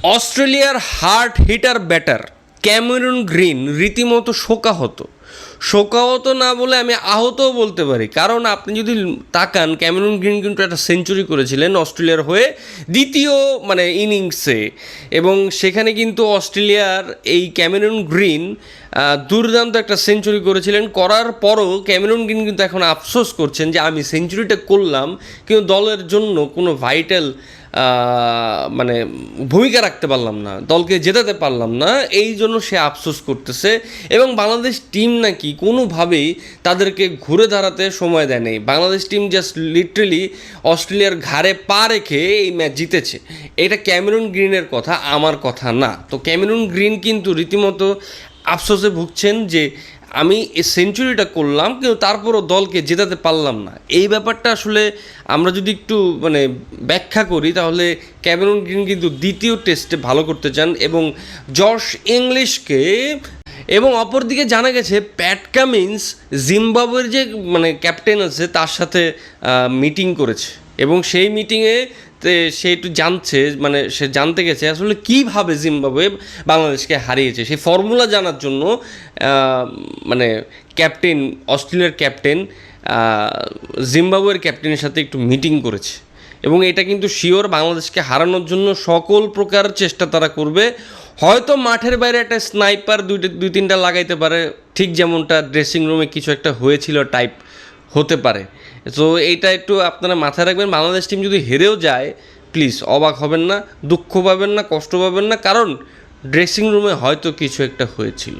অস্ট্রেলিয়ার hard hitter batter Cameron green রীতিমতো শোকাহত না বলে আমি আহতও বলতে পারি। কারণ আপনি যদি তাকান, ক্যামেরন গ্রিন কিন্তু একটা সেঞ্চুরি করেছিলেন অস্ট্রেলিয়ার হয়ে দ্বিতীয় ইনিংসে, এবং সেখানে কিন্তু অস্ট্রেলিয়ার এই ক্যামেরন গ্রিন দুর্দান্ত একটা সেঞ্চুরি করেছিলেন। করার পরও ক্যামেরন গ্রিন কিন্তু এখন আফসোস করছেন যে আমি সেঞ্চুরিটা করলাম কিন্তু দলের জন্য কোনো ভাইটাল ভূমিকা রাখতে পারলাম না, দলকে জেতাতে পারলাম না, এই জন্য সে আফসোস করতেছে। এবং বাংলাদেশ টিম নাকি কোনোভাবেই তাদেরকে ঘুরে দাঁড়াতে সময় দেয়নি। বাংলাদেশ টিম জাস্ট লিটারেলি অস্ট্রেলিয়ার ঘাড়ে পা রেখে এই ম্যাচ জিতেছে। এটা ক্যামেরন গ্রিনের কথা, আমার কথা না। তো ক্যামেরন গ্রিন কিন্তু রীতিমতো আফসোসে ভুগছেন যে আমি এই সেঞ্চুরিটা করলাম কিন্তু তারপরও দলকে জেতাতে পারলাম না। এই ব্যাপারটা আসলে আমরা যদি একটু ব্যাখ্যা করি, তাহলে ক্যামেরন গ্রিন কিন্তু দ্বিতীয় টেস্টে ভালো করতে চান এবং জশ ইংলিশকে, এবং অপরদিকে জানা গেছে প্যাট কামিন্স জিম্বাবুয়ের যে ক্যাপ্টেন আছে তার সাথে মিটিং করেছে, এবং সেই মিটিংয়ে সে একটু সে জানতে গেছে আসলে কীভাবে জিম্বাবুয়ে বাংলাদেশকে হারিয়েছে। সেই ফর্মুলা জানার জন্য অস্ট্রেলিয়ার ক্যাপ্টেন জিম্বাবুয়ের ক্যাপ্টেনের সাথে একটু মিটিং করেছে, এবং এটা কিন্তু শিওর বাংলাদেশকে হারানোর জন্য সকল প্রকার চেষ্টা তারা করবে। হয়তো মাঠের বাইরে একটা স্নাইপার দুই তিনটা লাগাইতে পারে, ঠিক যেমনটা ড্রেসিং রুমে কিছু একটা হয়েছিল টাইপ হতে পারে। তো এইটা একটু আপনারা মাথায় রাখবেন। বাংলাদেশ টিম যদি হেরেও যায়, প্লিজ অবাক হবেন না, দুঃখ পাবেন না, কষ্ট পাবেন না, কারণ ড্রেসিং রুমে হয়তো কিছু একটা হয়েছিল।